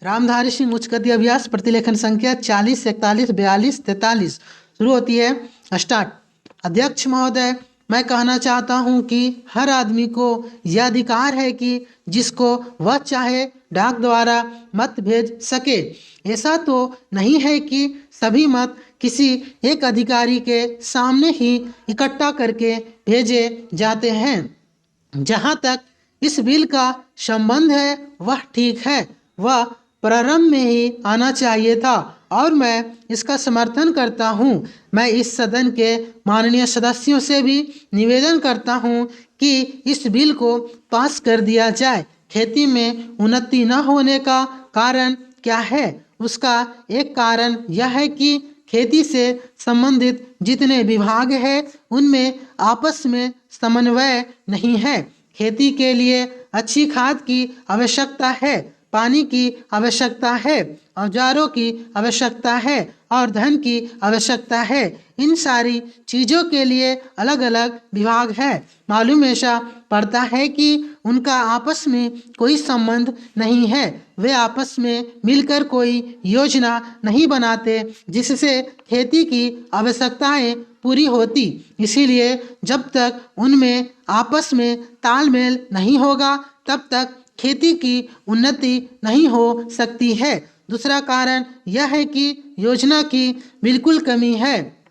रामधारी सिंह उच्च गद्य अभ्यास प्रतिलेखन संख्या 40, 41, 42, 43 शुरू होती है। स्टार्ट। अध्यक्ष महोदय, मैं कहना चाहता हूं कि हर आदमी को यह अधिकार है कि जिसको वह चाहे डाक द्वारा मत भेज सके। ऐसा तो नहीं है कि सभी मत किसी एक अधिकारी के सामने ही इकट्ठा करके भेजे जाते हैं। जहां तक इस बिल का संबंध है वह ठीक है, वह प्रारंभ में ही आना चाहिए था और मैं इसका समर्थन करता हूं। मैं इस सदन के माननीय सदस्यों से भी निवेदन करता हूं कि इस बिल को पास कर दिया जाए। खेती में उन्नति न होने का कारण क्या है? उसका एक कारण यह है कि खेती से संबंधित जितने विभाग हैं उनमें आपस में समन्वय नहीं है। खेती के लिए अच्छी खाद की आवश्यकता है, पानी की आवश्यकता है, औजारों की आवश्यकता है और धन की आवश्यकता है। इन सारी चीज़ों के लिए अलग अलग विभाग है। मालूम ऐसा पड़ता है कि उनका आपस में कोई संबंध नहीं है। वे आपस में मिलकर कोई योजना नहीं बनाते जिससे खेती की आवश्यकताएं पूरी होती। इसीलिए जब तक उनमें आपस में तालमेल नहीं होगा तब तक खेती की उन्नति नहीं हो सकती है। दूसरा कारण यह है कि योजना की बिल्कुल कमी है।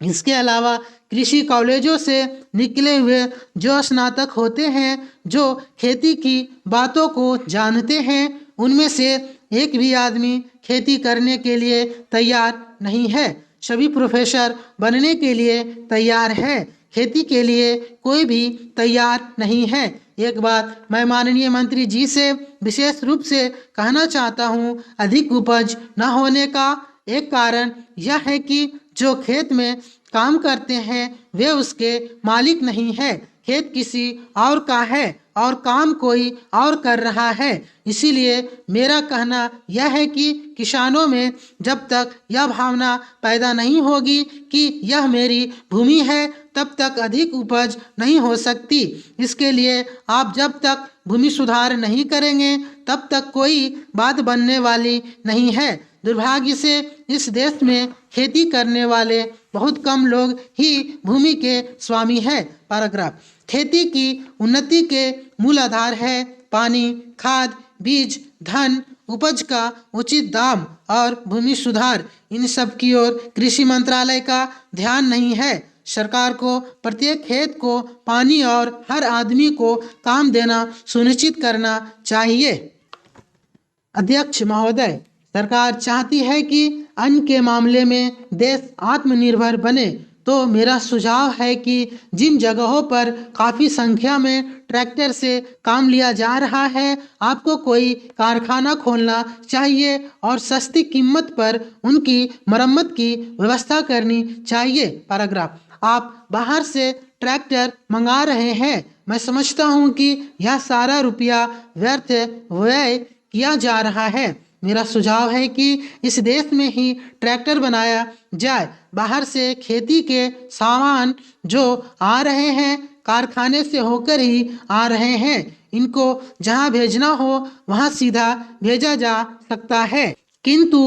इसके अलावा कृषि कॉलेजों से निकले हुए जो स्नातक होते हैं, जो खेती की बातों को जानते हैं, उनमें से एक भी आदमी खेती करने के लिए तैयार नहीं है। सभी प्रोफेसर बनने के लिए तैयार है, खेती के लिए कोई भी तैयार नहीं है। एक बात मैं माननीय मंत्री जी से विशेष रूप से कहना चाहता हूँ, अधिक उपज न होने का एक कारण यह है कि जो खेत में काम करते हैं वे उसके मालिक नहीं है। खेत किसी और का है और काम कोई और कर रहा है। इसीलिए मेरा कहना यह है कि किसानों में जब तक यह भावना पैदा नहीं होगी कि यह मेरी भूमि है तब तक अधिक उपज नहीं हो सकती। इसके लिए आप जब तक भूमि सुधार नहीं करेंगे तब तक कोई बात बनने वाली नहीं है। दुर्भाग्य से इस देश में खेती करने वाले बहुत कम लोग ही भूमि के स्वामी हैं। पैराग्राफ। खेती की उन्नति के मूल आधार है पानी, खाद, बीज, धन, उपज का उचित दाम और भूमि सुधार। इन सब की ओर कृषि मंत्रालय का ध्यान नहीं है। सरकार को प्रत्येक खेत को पानी और हर आदमी को काम देना सुनिश्चित करना चाहिए। अध्यक्ष महोदय, सरकार चाहती है कि अन्न के मामले में देश आत्मनिर्भर बने, तो मेरा सुझाव है कि जिन जगहों पर काफ़ी संख्या में ट्रैक्टर से काम लिया जा रहा है, आपको कोई कारखाना खोलना चाहिए और सस्ती कीमत पर उनकी मरम्मत की व्यवस्था करनी चाहिए। पैराग्राफ। आप बाहर से ट्रैक्टर मंगा रहे हैं। मैं समझता हूं कि यह सारा रुपया व्यर्थ व्यय किया जा रहा है। मेरा सुझाव है कि इस देश में ही ट्रैक्टर बनाया जाए। बाहर से खेती के सामान जो आ रहे हैं कारखाने से होकर ही आ रहे हैं। इनको जहां भेजना हो वहां सीधा भेजा जा सकता है, किंतु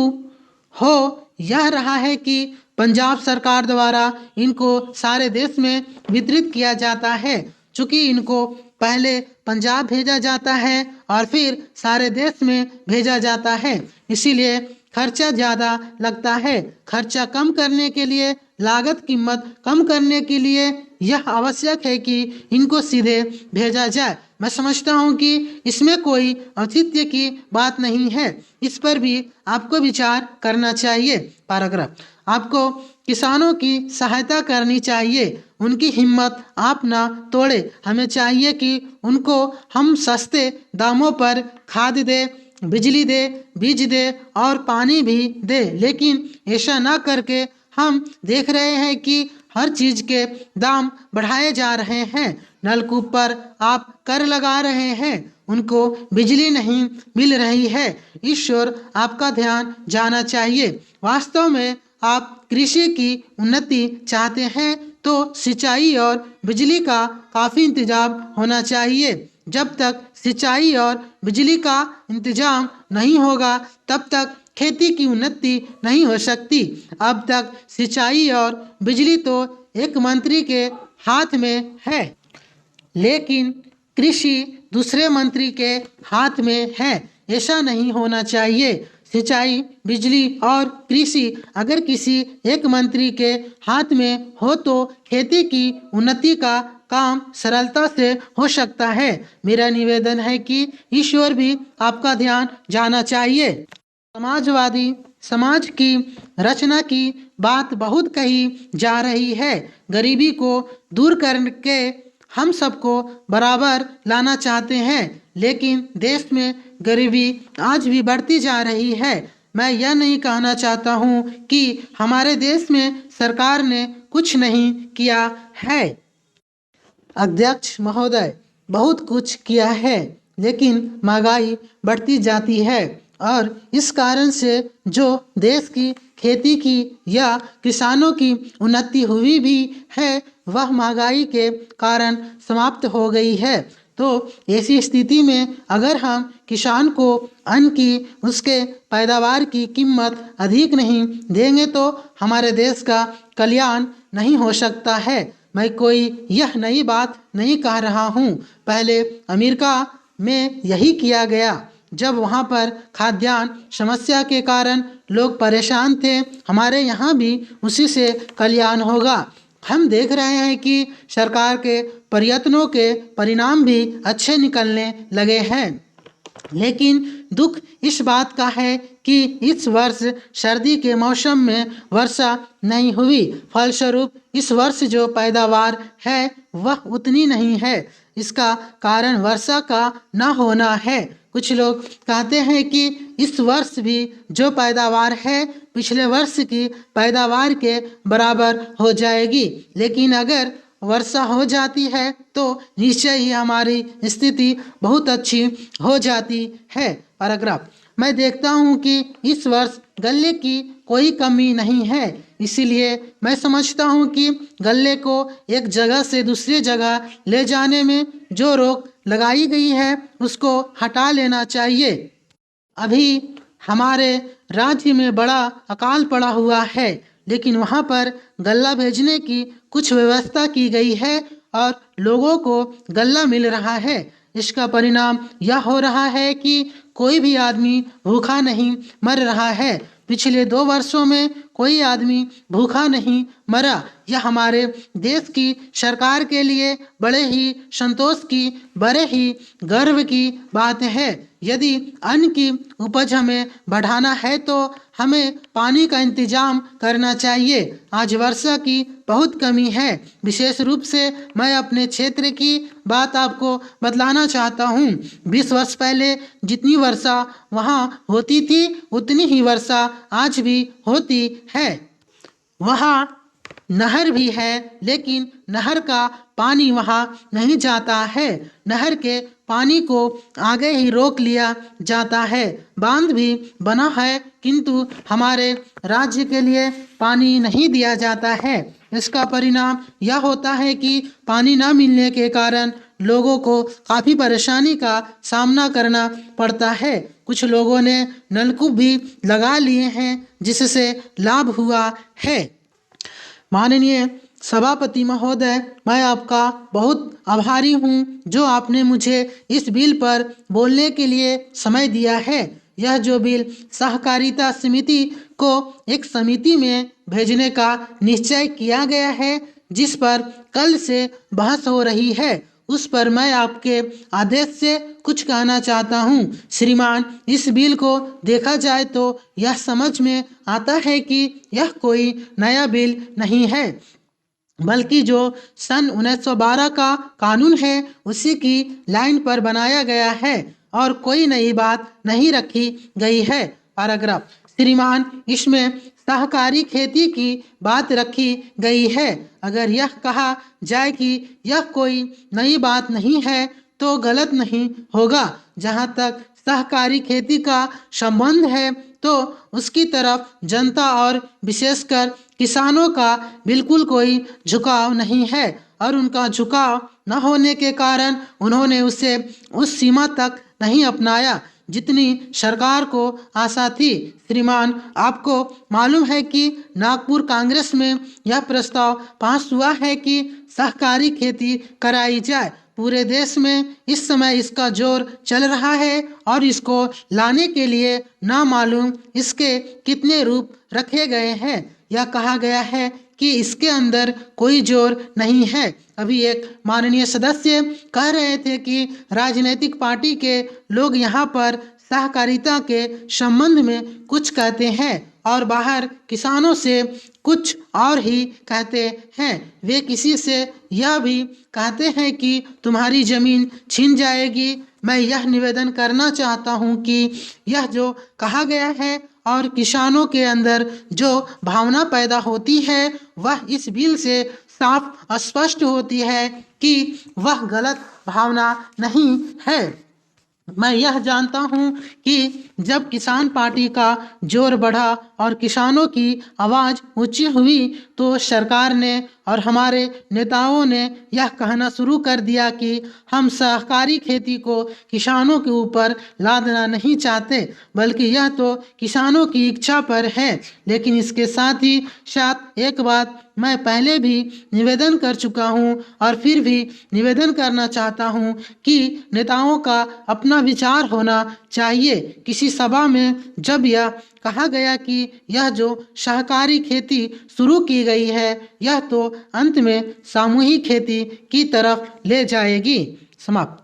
हो यह रहा है कि पंजाब सरकार द्वारा इनको सारे देश में वितरित किया जाता है। चूँकि इनको पहले पंजाब भेजा जाता है और फिर सारे देश में भेजा जाता है, इसीलिए खर्चा ज़्यादा लगता है। खर्चा कम करने के लिए, लागत कीमत कम करने के लिए यह आवश्यक है कि इनको सीधे भेजा जाए। मैं समझता हूं कि इसमें कोई औचित्य की बात नहीं है। इस पर भी आपको विचार करना चाहिए। पैराग्राफ। आपको किसानों की सहायता करनी चाहिए, उनकी हिम्मत आप ना तोड़े। हमें चाहिए कि उनको हम सस्ते दामों पर खाद दे, बिजली दे, बीज दे और पानी भी दे। लेकिन ऐसा ना करके हम देख रहे हैं कि हर चीज़ के दाम बढ़ाए जा रहे हैं। नलकूप पर आप कर लगा रहे हैं, उनको बिजली नहीं मिल रही है। इस ओर आपका ध्यान जाना चाहिए। वास्तव में आप कृषि की उन्नति चाहते हैं तो सिंचाई और बिजली का काफ़ी इंतजाम होना चाहिए। जब तक सिंचाई और बिजली का इंतजाम नहीं होगा तब तक खेती की उन्नति नहीं हो सकती। अब तक सिंचाई और बिजली तो एक मंत्री के हाथ में है, लेकिन कृषि दूसरे मंत्री के हाथ में है। ऐसा नहीं होना चाहिए। सिंचाई, बिजली और कृषि अगर किसी एक मंत्री के हाथ में हो तो खेती की उन्नति का काम सरलता से हो सकता है। मेरा निवेदन है कि इस ओर भी आपका ध्यान जाना चाहिए। समाजवादी समाज की रचना की बात बहुत कही जा रही है। गरीबी को दूर करके हम सबको बराबर लाना चाहते हैं, लेकिन देश में गरीबी आज भी बढ़ती जा रही है। मैं यह नहीं कहना चाहता हूँ कि हमारे देश में सरकार ने कुछ नहीं किया है। अध्यक्ष महोदय, बहुत कुछ किया है, लेकिन महंगाई बढ़ती जाती है और इस कारण से जो देश की खेती की या किसानों की उन्नति हुई भी है वह महंगाई के कारण समाप्त हो गई है। तो ऐसी स्थिति में अगर हम किसान को अन्न की उसके पैदावार की कीमत अधिक नहीं देंगे तो हमारे देश का कल्याण नहीं हो सकता है। मैं कोई यह नई बात नहीं कह रहा हूँ। पहले अमेरिका में यही किया गया जब वहाँ पर खाद्यान्न समस्या के कारण लोग परेशान थे। हमारे यहाँ भी उसी से कल्याण होगा। हम देख रहे हैं कि सरकार के प्रयत्नों के परिणाम भी अच्छे निकलने लगे हैं, लेकिन दुख इस बात का है कि इस वर्ष सर्दी के मौसम में वर्षा नहीं हुई। फलस्वरूप इस वर्ष जो पैदावार है वह उतनी नहीं है। इसका कारण वर्षा का न होना है। कुछ लोग कहते हैं कि इस वर्ष भी जो पैदावार है पिछले वर्ष की पैदावार के बराबर हो जाएगी, लेकिन अगर वर्षा हो जाती है तो निश्चय ही हमारी स्थिति बहुत अच्छी हो जाती है। पैराग्राफ, मैं देखता हूँ कि इस वर्ष गल्ले की कोई कमी नहीं है, इसीलिए मैं समझता हूँ कि गल्ले को एक जगह से दूसरी जगह ले जाने में जो रोक लगाई गई है उसको हटा लेना चाहिए। अभी हमारे राज्य में बड़ा अकाल पड़ा हुआ है, लेकिन वहाँ पर गल्ला भेजने की कुछ व्यवस्था की गई है और लोगों को गल्ला मिल रहा है। इसका परिणाम यह हो रहा है कि कोई भी आदमी भूखा नहीं मर रहा है। पिछले 2 वर्षों में कोई आदमी भूखा नहीं मरा। यह हमारे देश की सरकार के लिए बड़े ही संतोष की, बड़े ही गर्व की बात है। यदि अन्न की उपज हमें बढ़ाना है तो हमें पानी का इंतजाम करना चाहिए। आज वर्षा की बहुत कमी है। विशेष रूप से मैं अपने क्षेत्र की बात आपको बतलाना चाहता हूँ। 20 वर्ष पहले जितनी वर्षा वहाँ होती थी उतनी ही वर्षा आज भी होती है। वहाँ नहर भी है, लेकिन नहर का पानी वहाँ नहीं जाता है। नहर के पानी को आगे ही रोक लिया जाता है। बांध भी बना है, किंतु हमारे राज्य के लिए पानी नहीं दिया जाता है। इसका परिणाम यह होता है कि पानी न मिलने के कारण लोगों को काफ़ी परेशानी का सामना करना पड़ता है। कुछ लोगों ने नलकूप भी लगा लिए हैं जिससे लाभ हुआ है। माननीय सभापति महोदय, मैं आपका बहुत आभारी हूँ जो आपने मुझे इस बिल पर बोलने के लिए समय दिया है। यह जो बिल सहकारिता समिति को एक समिति में भेजने का निश्चय किया गया है, जिस पर कल से बहस हो रही है, उस पर मैं आपके आदेश से कुछ कहना चाहता हूँ। श्रीमान, इस बिल को देखा जाए तो यह समझ में आता है कि यह कोई नया बिल नहीं है, बल्कि जो सन 1912 का कानून है उसी की लाइन पर बनाया गया है और कोई नई बात नहीं रखी गई है। पैराग्राफ, श्रीमान, इसमें सहकारी खेती की बात रखी गई है। अगर यह कहा जाए कि यह कोई नई बात नहीं है तो गलत नहीं होगा। जहाँ तक सहकारी खेती का संबंध है तो उसकी तरफ जनता और विशेषकर किसानों का बिल्कुल कोई झुकाव नहीं है और उनका झुकाव न होने के कारण उन्होंने उसे उस सीमा तक नहीं अपनाया जितनी सरकार को आशा थी। श्रीमान, आपको मालूम है कि नागपुर कांग्रेस में यह प्रस्ताव पास हुआ है कि सहकारी खेती कराई जाए। पूरे देश में इस समय इसका जोर चल रहा है और इसको लाने के लिए ना मालूम इसके कितने रूप रखे गए हैं। यह कहा गया है कि इसके अंदर कोई जोर नहीं है। अभी एक माननीय सदस्य कह रहे थे कि राजनीतिक पार्टी के लोग यहाँ पर सहकारिता के संबंध में कुछ कहते हैं और बाहर किसानों से कुछ और ही कहते हैं। वे किसी से यह भी कहते हैं कि तुम्हारी जमीन छीन जाएगी। मैं यह निवेदन करना चाहता हूं कि यह जो कहा गया है और किसानों के अंदर जो भावना पैदा होती है वह इस बिल से साफ स्पष्ट होती है कि वह गलत भावना नहीं है। मैं यह जानता हूं कि जब किसान पार्टी का जोर बढ़ा और किसानों की आवाज़ ऊंची हुई तो सरकार ने और हमारे नेताओं ने यह कहना शुरू कर दिया कि हम सहकारी खेती को किसानों के ऊपर लादना नहीं चाहते, बल्कि यह तो किसानों की इच्छा पर है। लेकिन इसके साथ ही साथ एक बात मैं पहले भी निवेदन कर चुका हूं और फिर भी निवेदन करना चाहता हूं कि नेताओं का अपना विचार होना चाहिए। किसी सभा में जब यह कहा गया कि यह जो सहकारी खेती शुरू की गई है यह तो अंत में सामूहिक खेती की तरफ ले जाएगी। समाप्त।